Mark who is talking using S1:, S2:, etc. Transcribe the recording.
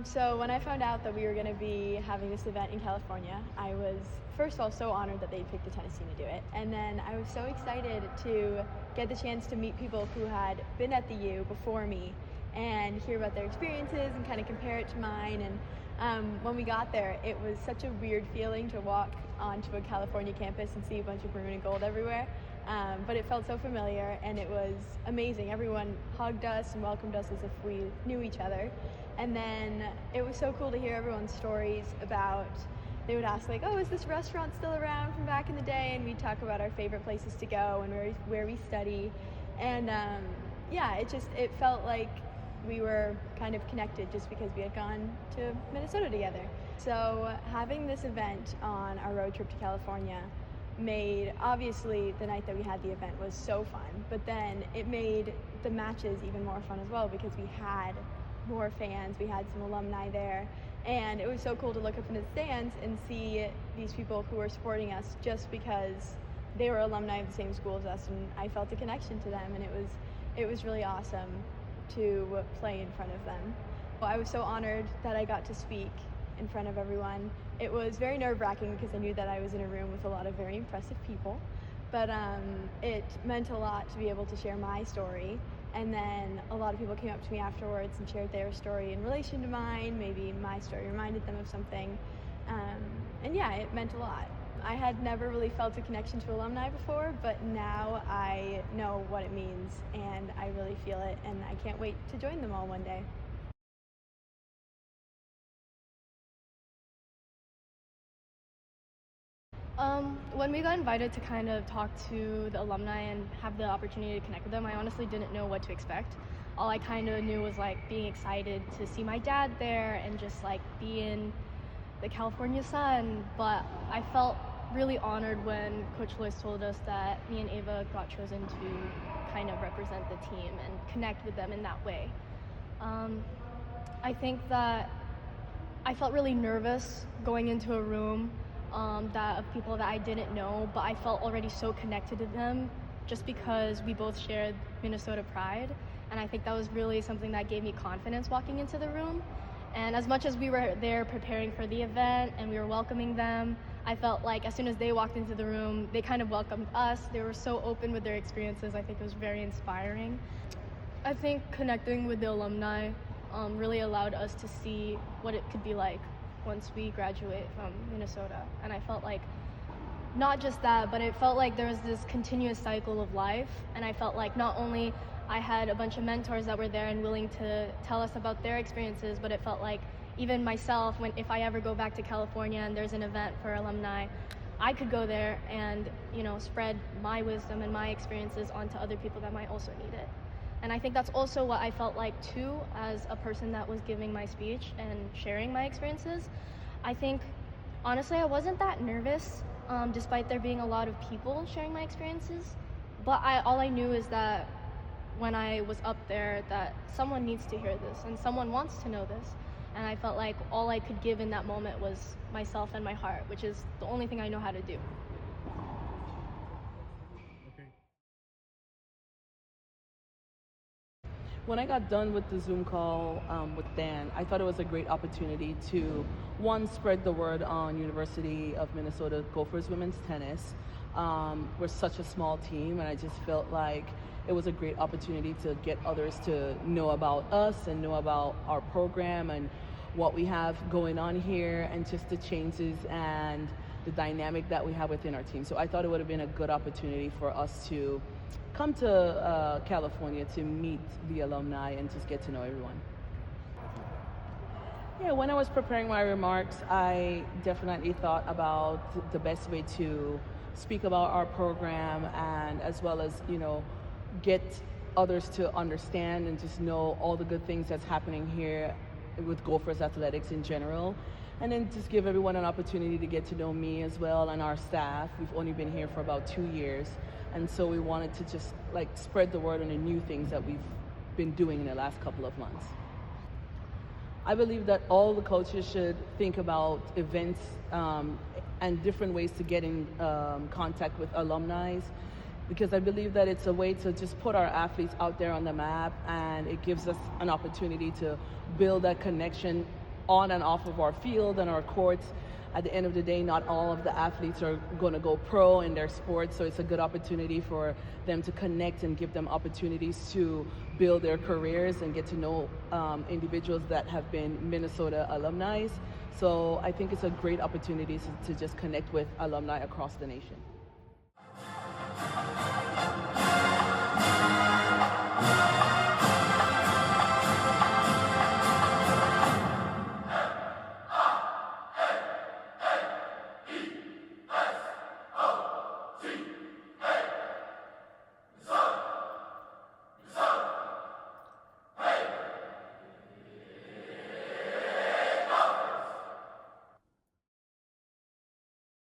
S1: So when I found out that we were going to be having this event in California, I was first of all so honored that they picked the tennis team to do it, and then I was so excited to get the chance to meet people who had been at the U before me and hear about their experiences and kind of compare it to mine. And when we got there, it was such a weird feeling to walk onto a California campus and see a bunch of maroon and gold everywhere. But it felt so familiar, and it was amazing. Everyone hugged us and welcomed us as if we knew each other. And then it was so cool to hear everyone's stories about, they would ask like, oh, is this restaurant still around from back in the day? And we'd talk about our favorite places to go and where we study. And yeah, it felt like we were kind of connected just because we had gone to Minnesota together. So having this event on our road trip to California made, obviously the night that we had the event was so fun, but then it made the matches even more fun as well because we had more fans, we had some alumni there, and it was so cool to look up in the stands and see these people who were supporting us just because they were alumni of the same school as us, and I felt a connection to them, and it was really awesome to play in front of them. I was so honored that I got to speak in front of everyone. It was very nerve-wracking because I knew that I was in a room with a lot of very impressive people, but it meant a lot to be able to share my story. And then a lot of people came up to me afterwards and shared their story in relation to mine. Maybe my story reminded them of something. And yeah, it meant a lot. I had never really felt a connection to alumni before, but now I know what it means and I really feel it, and I can't wait to join them all one day.
S2: When we got invited to kind of talk to the alumni and have the opportunity to connect with them, I honestly didn't know what to expect. All I kind of knew was like being excited to see my dad there and just like be in the California sun. But I felt really honored when Coach Lois told us that me and Ava got chosen to kind of represent the team and connect with them in that way. I think that I felt really nervous going into a room of people that I didn't know, but I felt already so connected to them just because we both shared Minnesota pride, and I think that was really something that gave me confidence walking into the room. And as much as we were there preparing for the event and we were welcoming them, I felt like as soon as they walked into the room, they kind of welcomed us. They were so open with their experiences. I think it was very inspiring. I think connecting with the alumni really allowed us to see what it could be like once we graduate from Minnesota. And I felt like not just that, but it felt like there was this continuous cycle of life. And I felt like not only I had a bunch of mentors that were there and willing to tell us about their experiences, but it felt like even myself, if I ever go back to California and there's an event for alumni, I could go there and, spread my wisdom and my experiences onto other people that might also need it. And I think that's also what I felt like too, as a person that was giving my speech and sharing my experiences. I think, honestly, I wasn't that nervous, despite there being a lot of people sharing my experiences. But all I knew is that when I was up there, that someone needs to hear this and someone wants to know this. And I felt like all I could give in that moment was myself and my heart, which is the only thing I know how to do.
S3: When I got done with the Zoom call with Dan, I thought it was a great opportunity to, one, spread the word on University of Minnesota Gophers women's tennis. We're such a small team, and I just felt like it was a great opportunity to get others to know about us and know about our program and what we have going on here, and just the changes and the dynamic that we have within our team. So I thought it would have been a good opportunity for us to come to California to meet the alumni and just get to know everyone. Yeah, when I was preparing my remarks, I definitely thought about the best way to speak about our program, and as well as, get others to understand and just know all the good things that's happening here with Gophers athletics in general. And then just give everyone an opportunity to get to know me as well and our staff. We've only been here for about 2 years. And so we wanted to just spread the word on the new things that we've been doing in the last couple of months. I believe that all the coaches should think about events and different ways to get in contact with alumni, because I believe that it's a way to just put our athletes out there on the map, and it gives us an opportunity to build that connection on and off of our field and our courts. At the end of the day, not all of the athletes are going to go pro in their sports, so it's a good opportunity for them to connect and give them opportunities to build their careers and get to know individuals that have been Minnesota alumni. So I think it's a great opportunity to just connect with alumni across the nation.